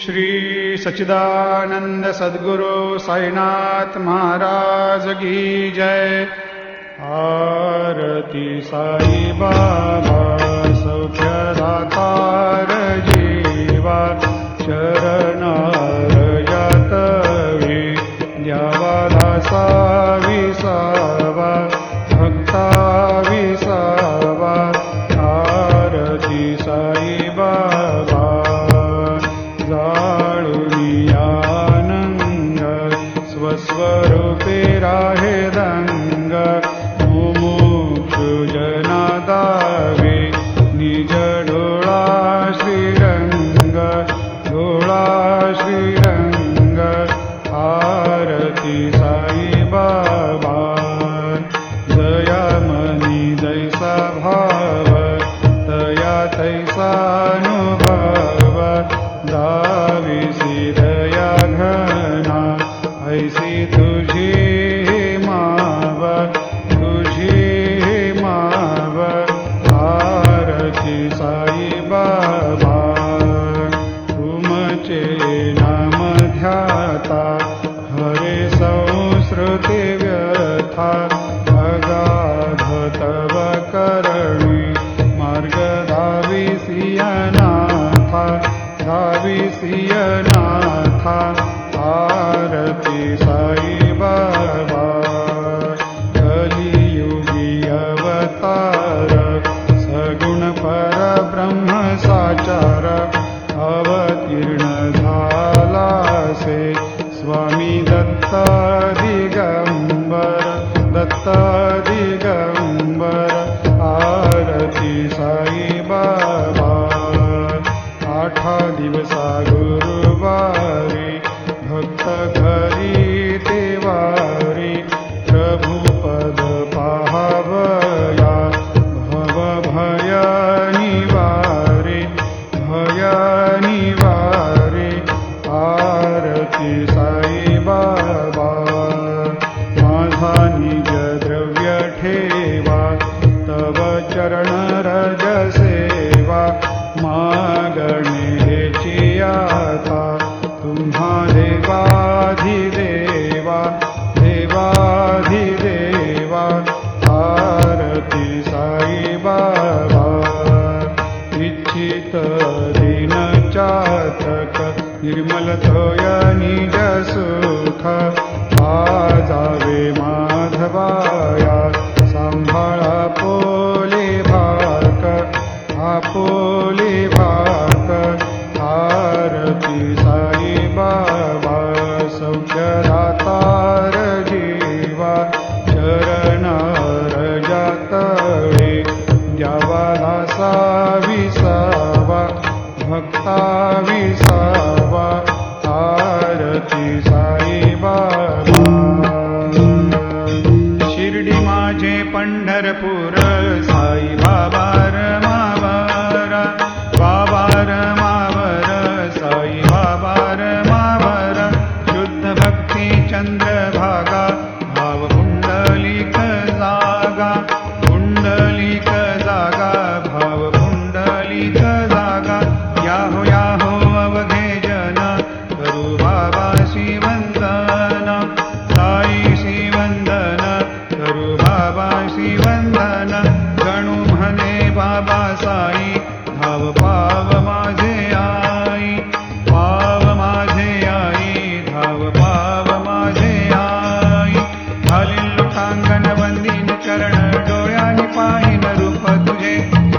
श्री सच्चिदानंद सद्गुरु साईनाथ महाराज की जय। आरती साई बाबा सौख्यदातार जीवा, शरणार जातवी द्यावा दासा विसावा, भक्ता विसावा। आरती साई बाबा जाळुनियानंग, स्वस्वरूपे राहे दंग। मुमुक्षु जना दावे निज डोळा श्रीरंग, डोळा श्रीरंग। आरती साई बाबा जया मनी जैसा भाव, तया तैसा अनुभव। दाविसी दया घना ऐसी तुझी माव, तुझी माव। आरती साई बाबा तुमचे नाम ध्याता, हरे संस्कृती व्यथा। अगाध तव करणी मार्ग धाविसियनाथा, धाविसियनाथा। आरती साई बाबा कलियुगी अवतार, सगुण परब्रह्म साचार। अवतीर्ण झालासे स्वामी दत्त दिगंबर, दत्त दिगंबर। आरती साई बाबा आठा दिवसा गुरुवारी, भक्त घरी तेवारी। प्रभु पद पाहावया भव भय निवारे, भय निवारे। आरती साई बाबा माझा निज द्रव्य ठेवा, तव चरण रज सेवा। मागणे हेची आता तुम्हा देवाधिदेवा, देवाधिदेवा। आरती साई बाबा इच्छित दिन चातक, निर्मल तोय निज सुख। आजावे माधवाया सांभाळा पोले भाक, आपोले भाक। आरती साई बाबा सौख्यदातार जीवा, शरणार जातवे द्यावा दासा विसावा, भक्ता विसावा। आरती साई बाबा शिर्डी माझे पंढरपूर, साई बाबा रमावर, बाबा रमावर, साई बाबा रमावर। शुद्ध भक्ती चंद्रभागा, भाव पुंडलिक जागा, पुंडलिक जागा, भाव पुंडलिक जागा। याहो याहो अवघे जन, करू बाबाशी वंदन, साईशी वंदन, करू बाबाशी वंदन। गणू म्हणे बाबा साई, धाव पाव माझे आई, पाव माझे आई, धाव पाव माझे आई। घालील लोटांगण वंदीन चरण, डोळ्यानी पाहिन रूप तुझे।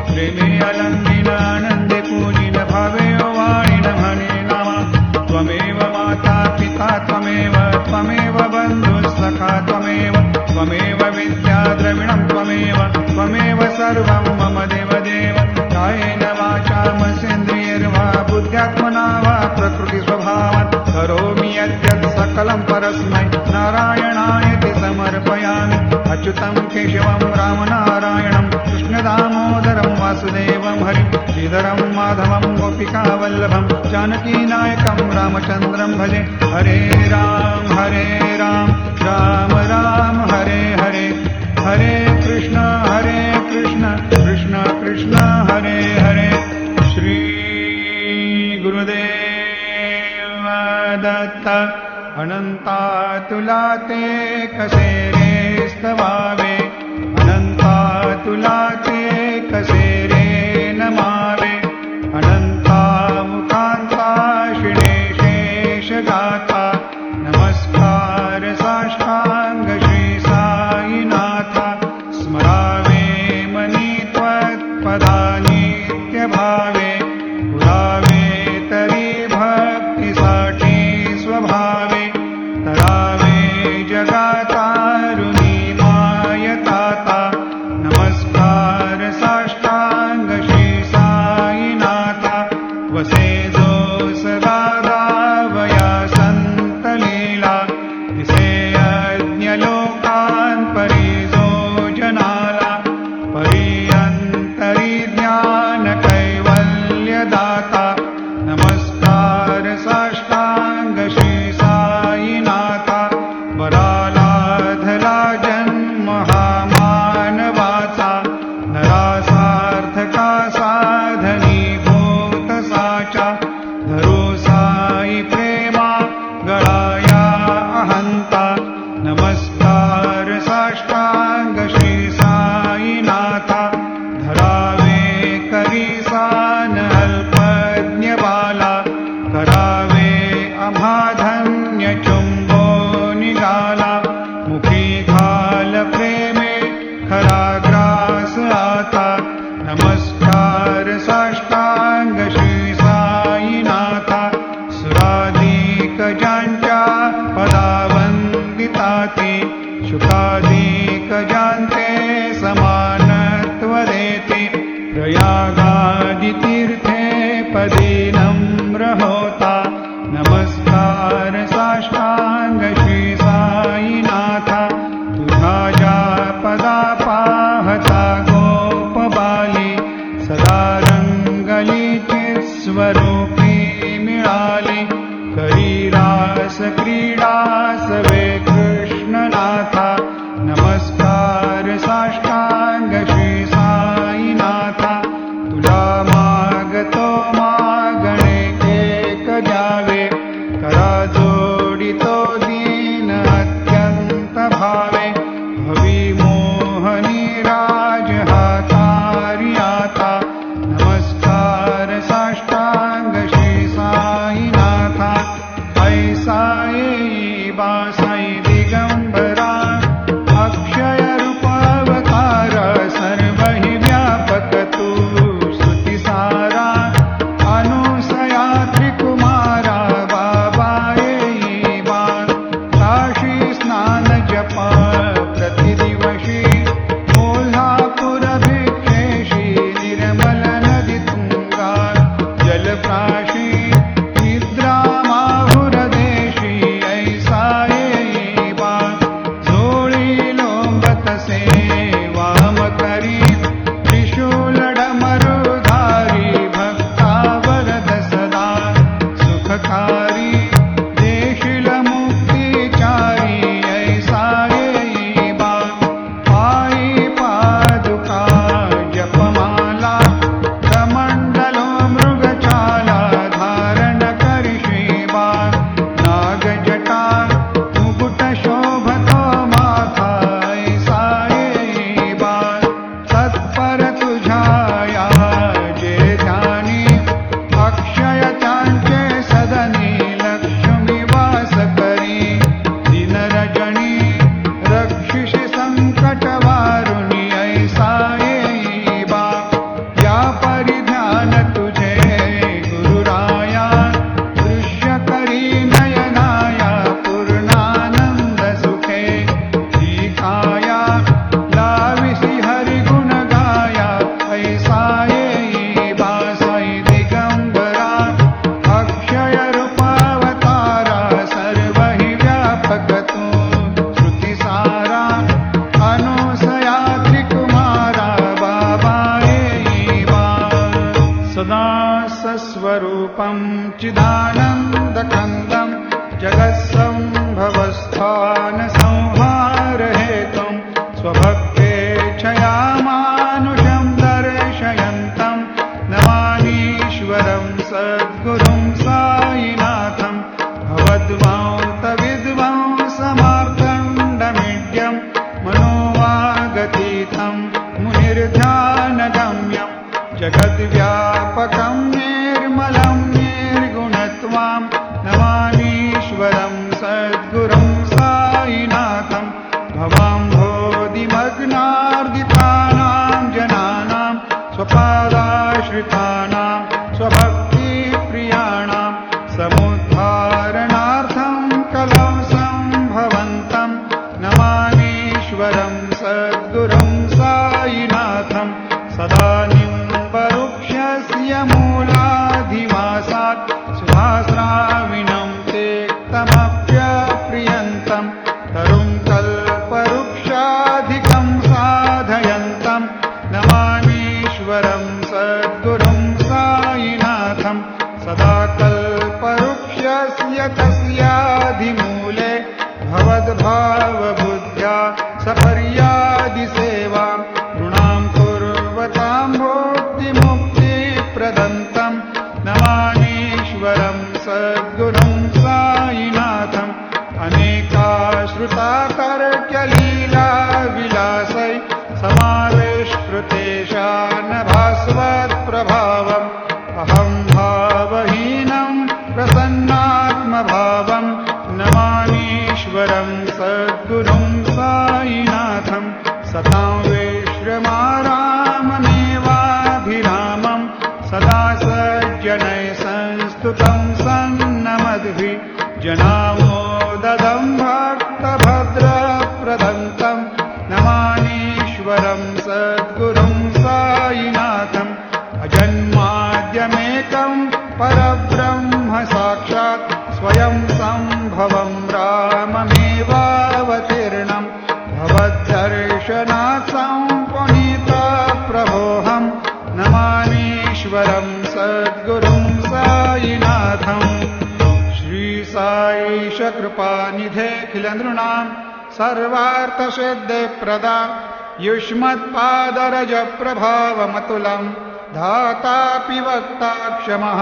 प्रेमे अलंबीन आनंदे पूजिन, भावे ओवाळीन म्हणे नामा। त्वमेव माता पिता त्वमेव, त्वमेव बंधु सखा त्वमेव। त्वमेव विद्या द्रविणं त्वमेव, त्वमेव सर्वं मम देवदेव। कायेन वाचा मनसेन्द्रियैर्वा बुद्ध्यात्मना वा प्रकृति स्वभावात् करोमि यद्यत् सकलं परस्मै नारायणायति समर्पयामि। अच्युतं केशवं रामनारायणं, कृष्णदामोदरं वासुदेवं हरिं। श्रीधरं माधवं गोपिकावल्लभं, जानकीनायकं रामचन्द्रं भजे। हरे राम राम राम हरे हरे, हरे कृष्ण कृष्ण कृष्ण हरे हरे। श्री गुरुदेव दत्त अनंता तुला ते कसे रे स्तवावे अनंता तुला ते कसे रे नमावे अनंता मुखांता शिणे शेष गाथा नमस्कार साष्टांग श्री साईनाथा स्मरावे मनी त्वत्पदानित्य भावे पुरावे तरी भक्तीसाठी स्वभावे तरावे जगातारुणी मायताता नमस्कार साष्टांग श्री साईनाथा वसे जो सदा दावया संत लीला तिसे यज्ञ लोकान् परिजो जनाला परियंतरी ज्ञान कैवल्य दाता नमस्कार साष्टांग श्री साईनाथा बरालाधला जन्म हा मानवाचा नरासार्थका साधनीभूत साचा धरो साई प्रेमा गळाया अहंता नमस्कार साष्टांग श्री साईनाथा धरावे करीसान अल्पज्ञ बाला करावे अभाधन्य चुंबो निघाला मुखी घाल प्रेमे खरा ग्रास आता नमस्कार साष्टांग श्री साईनाथा सुराधिक ज्यांच्या पदावंदिताती शुकाधिक ज्यांचे समानत्व देती प्रयागादि तीर्थे पदी नम्र होता नमस्कार साष्टांग श्री साईनाथा तुझा ज्या पदा पाहता गोप बाली सदा रंगली चित्स्वरूपी मिळाली करी रास क्रीडा सवे कृष्णनाथा नमस्कार साष्टांग श्री साईनाथा तुला मागतो मागणे एक द्यावे करा जोडितो दीन अत्यंत भावे भवी मोहनी राज हातारी आता नमस्कार साष्टांग श्री साईनाथा ऐसा येई बा साई दिगंबरा अक्षय रूपावतार सर्व हि व्यापक तू स्तुतिसारा अनुसया त्रिकुमारा बाबा येई बा काशी स्नान जप प्रतिदिवशी कोल्हापुर भिक्षेशी निर्मल नदी तुंगा जलप्राशी निद्रा माहुर देशी ऐसा येई बा झोळी लोंबतसे वाम करी त्रिशूल डमरुधारी भक्ता वरद सदा सुखकारी देशील मुक्तिचारी ऐसा येई बा पायी पादुका जपमाला कमंडलो मृगचाला धारण करिषी बा नागजटा मुकुट शोभतो माथा ऐसा येई बा तत्पर तुझाया जे ध्यानी अक्षय त्यांचे सदनी लक्ष्मी वास करी दिनरजनी रक्षिषि संकट वारुणी ऐसा येई बा या परिध्यान तुझे गुरुराया दृश्य करी नयनाया पूर्णानंद सुखे दीखाया लाविसी हरिगुण गाया ऐसा येई बा साई दिगंबरा अक्षय रूपावतारा सर्व हि व्यापक तू श्रुतिसारा अनुसया त्रिकुमारा बाबा येई बा सदा सस्वरूपं चिदानन्दकन्दं जगत्सम्भवस्थान संहार हेतुं स्वभक्तेच्छया मानुषं दर्शयन्तं नमामीश्वरं सद्गुरुं साईनाथं मां नमामीश्वरं सद्गुरुं साईनाथं भवाम्भोधिमग्नार्दितानां जनानां स्वपादाश्रितानां स्वभक्तिप्रियाणां समुद्धारणार्थं कलं सम्भवन्तं नमामीश्वरं सद्गुरुं साईनाथं सदा निम्बवृक्षस्य मूलाधिवासात् सुधास्राविणं तेक्तमप्यप्रियन्तं तरुं कल्पवृक्षाधिकं साधयन्तं नमामीश्वरं सद्गुरुं साईनाथं सदा कल्पवृक्षस्य तस्याधिमूले भवद्भावबुद्ध्या सपर्यादिसेवां नृणां कुर्वतां भुक्तिमुक्तिप्रदन्तं नमामीश्वरं सद्गुरुं साईनाथम् अनेकाश्रुतातर्क्यलीलाविलासै समावेष्कृतेशानभास्वत्प्रभावम् अहं भावहीनं प्रसन्नात्मभावं नमामीश्वरं सद्गुरुं साईनाथं सतां विश्रमाराममेवाभिरामं सदा सज्जनैः संस्तुतं सन्नमद्भिः जनामोददं भक्तभद्रप्रदन्तं नमामीश्वरं सद्गुरुं साईनाथम् अजन्माद्यमेकं परब्रह्म साक्षात् स्वयं सम्भवं राममेवावतीर्णं भवद्दर्शनात् सम्पुनीतप्रभोऽहं नमामीश्वरं सद्गुरुं साईनाथम् श्रीसाईश कृपानिधेऽखिलनृणां सर्वार्थसिद्धे प्रदा युष्मत्पादरजप्रभावमतुलं धातापि वक्ता क्षमः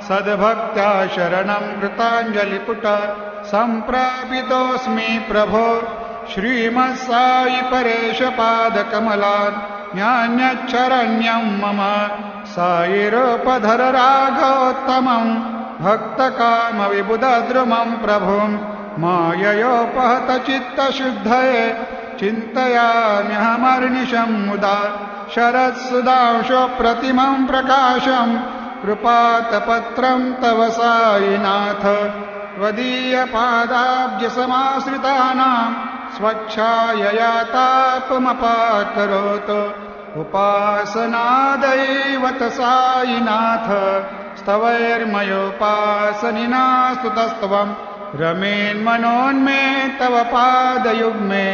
सद्भक्त्या शरणं कृताञ्जलिपुट सम्प्रापितोऽस्मि प्रभो श्रीमत्साई परेशपादकमलान् न्यान्यच्छरण्यं मम साईरूपधर राघवोत्तमं भक्तकामविबुधद्रुमं प्रभुं माययोपहतचित्तशुद्धये चिन्तयाम्यहमर्निशं मुदा शरत्सुधांशोप्रतिमं प्रकाशं कृपातपत्रं तव साईनाथ त्वदीयपादाब्जसमाश्रितानां स्वच्छायया तापमपाकरोतु उपासनादैवत साईनाथ स्तवैर्मयोपासनिना स्तुतस्त्वं रमेन्मनोन्मे तव पादयुग्मे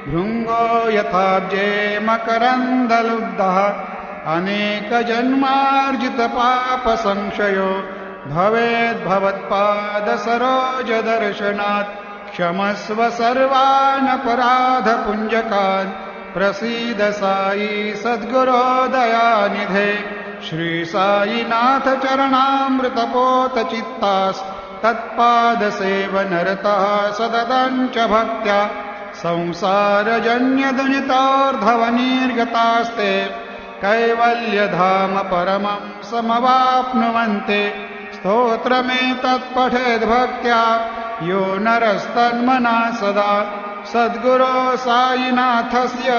भृङ्गो यथाब्जे मकरन्दलुब्धः अनेकजन्मार्जितपापसंशयो भवेद्भवत्पादसरोजदर्शनात् क्षमस्व सर्वानपराधपुञ्जकान् प्रसीद साई सद्गुरो दयानिधे श्रीसाईनाथ चरणामृतपोतचित्तास्तत्पादसेवनरतः सततं च भक्त्या संसारजन्यदुनितोर्धवनिर्गतास्ते कैवल्यधाम परमं समवाप्नुवन्ते स्तोत्रमेतत्पठेद्भक्त्या यो नरस्तन्मना सदा सद्गुरो साईनाथस्य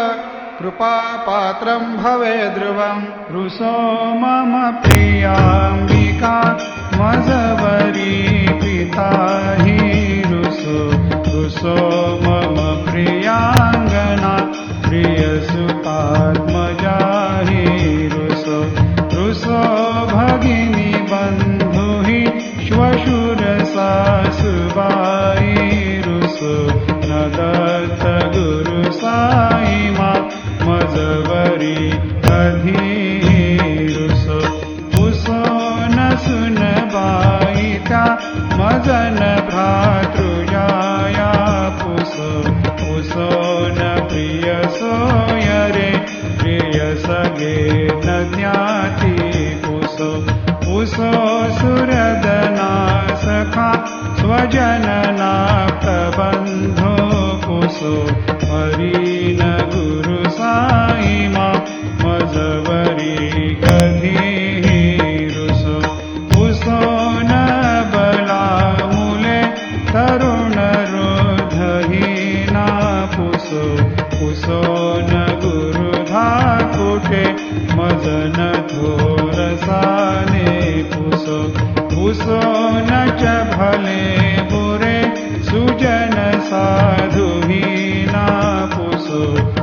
कृपापात्रं भवेद्ध्रुवम् रुसो मम प्रियाम्बिका मजवरी पिता हि रुसो मम प्रियाङ्गना प्रियसुतात्मजा हि रुसो भगिनी बन्धु हि श्वशुरसासुबाई रुसो न दत्त गुरु साई मा मजवरी कधी रुसो न सुन बाई त्या मजन भ्रातृजाया पुसो न प्रिय सोय रे प्रिय सगे न ज्ञाति पुसो सुरदना सखा स्वजनना प्रबन्धो पुसो हरि न गुरु साई मा मजवरी कधी रुसो न बर पुसो न च भले बुरे सुजन साधु हीना पुसो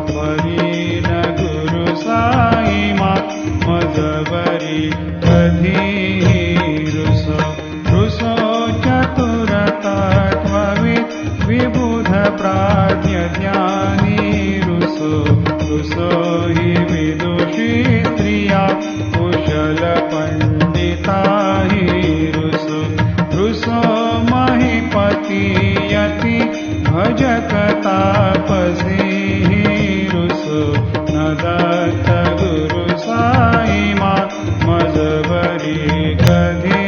परी न गुरु साई मा मजबरी कधी रुसो रुसो चतुर तत्वविद विबुध प्राज्ञ ज्ञानी रुसो रुसो हि विदुषी स्त्रिया कुशल पंडिता हि रुसो रुसो महीपति यति भजक तापसी हि रुसो न दत्त गुरु साई मा मजबरी कधी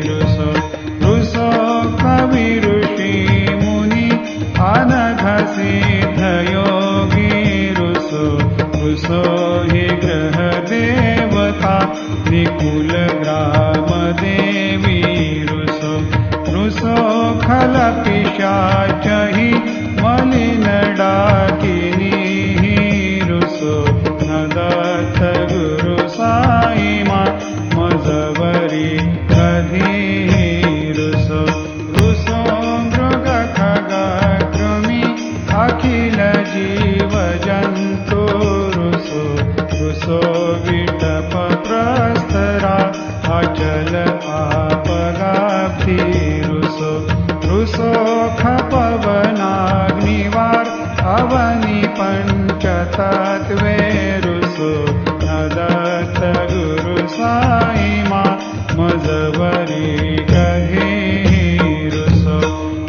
रुसो रुसो कवि ऋषि मुनि अनघ सिद्ध योगी रुसो रुसो हि ग्रह देवता निकुल ग्राम देवी रुसो रुसो खल पिशाच हि मलिन डाकिनी रुसो न दत्त गुरु साई मा मजबरी कधी रुसो रुसो मृग खग कृमि अखिल जीव जंतु रुसो रुसो विटप प्रस्तरा अचल आपगाब्धि रुसो रुसो खपवनाग्निवार अवनि पंचतत्वे रुसो न दत्त गुरु साई मा मजबरी कधी रुसो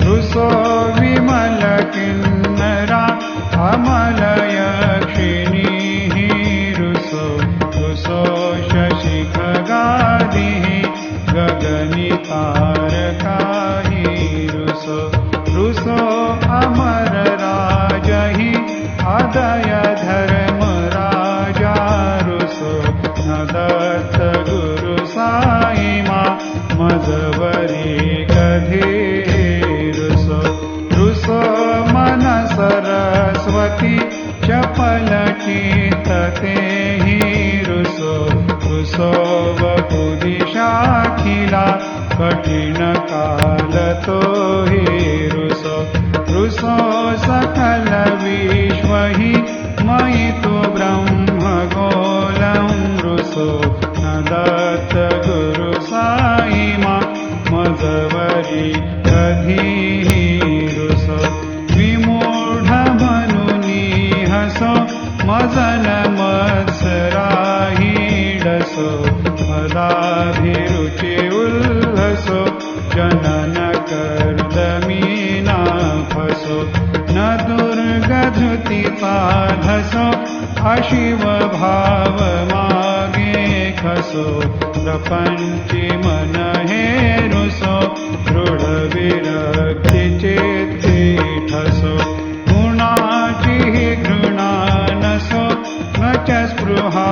रुसो विमल किन्नरा अमल यक्षिणी रुसो रुसो शशि खगादि गगनि तारका रुसो रुसो अमर राज हि अदय धर्म राजा रुसो न दत्त गुरु साई मा मजबरी कधी रुसो रुसो मन सरस्वती चपल चित्तते हि रुसो रुसो वपुदिशाखिला कठिन काल तो हि रुसो रुसो सकल विश्व हि मयि तु ब्रह्म गोलं रुसो न दत्त गुरु साई मा मजबरी कधी रुसो विमूढ मनुनी हसो मजन मत्सराही डसो मदाभिरुचि उल्लसो जनन कर्दमीना फसो न दुर्गधृति साधसो अशिव भाव मागे खसो प्रपंचि मन हे रुसो दृढ विरक्ति चित्ति ठसो गुणाची घृणा नसो न च स्पृहा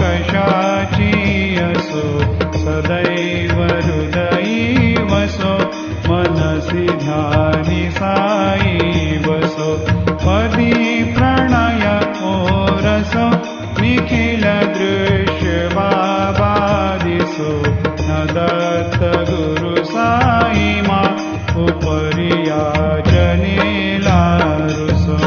कशाची असो सदैव हृदयी वसो मनसि ध्यानि साई वसो पदी प्रणय ओरसो निखिल दृश्य बाबादिसो न दत्त गुरु साई मा उपरियाचनेला रुसो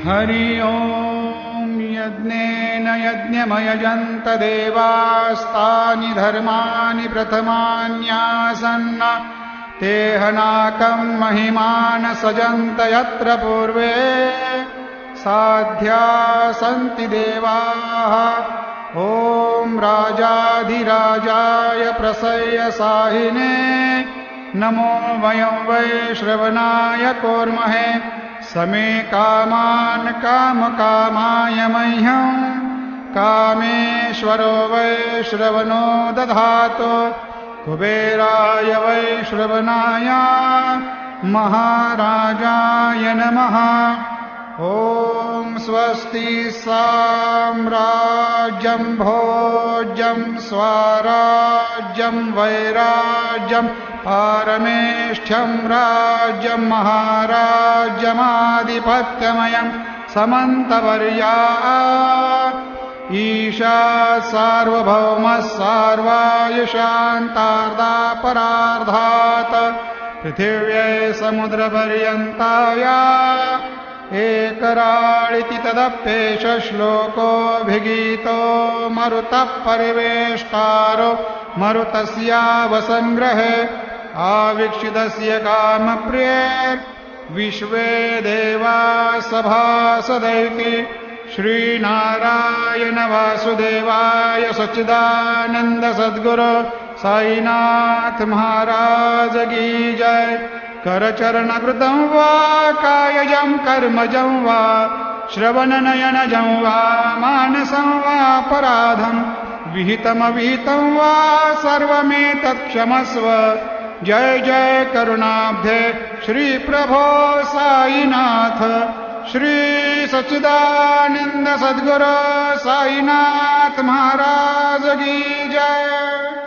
हरि ओम यज्ञेन यज्ञमयजन्त देवास्तानि धर्माणि प्रथमान्यासन्न तेहनाकं महिमान सजन्त यत्र पूर्वे साध्या सन्ति देवाः ॐ राजाधिराजाय प्रसय्य साहिने नमो वयं वै श्रवणाय कोर्महे समे कामान् कामकामाय मह्यं कामेश्वरो वै श्रवणो दधातु कुबेराय वै श्रवणाय महाराजाय नमः ॐ स्वस्ति साम्राज्यं भोज्यं स्वराज्यं वैराज्यं पारमेष्ठ्यं राज्यं महाराज्यमाधिपत्यमयं समन्तवर्या ईशा सार्वभौमः सार्वायुषान्तार्धापरार्धात् पृथिव्यै समुद्रपर्यन्ताया एकराळिति तदप्येष श्लोकोऽभिगीतो मरुतः परिवेष्टारो मरुतस्यावसङ्ग्रहे आवीक्षितस्य कामप्रियैर्विश्वे देवा सभासदैति श्रीनारायण वासुदेवाय सच्चिदानन्द सद्गुरु साईनाथ महाराज की जय। करचरणकृतं वा कायजं कर्मजं वा श्रवणनयनजं वा मानसं वापराधं विहितमविहितं वा सर्वमेतत्क्षमस्व। जय जय करुणाब्धे श्री प्रभो साईनाथ श्री सच्चिदानंद सद्गुरु साईनाथ महाराज की जय।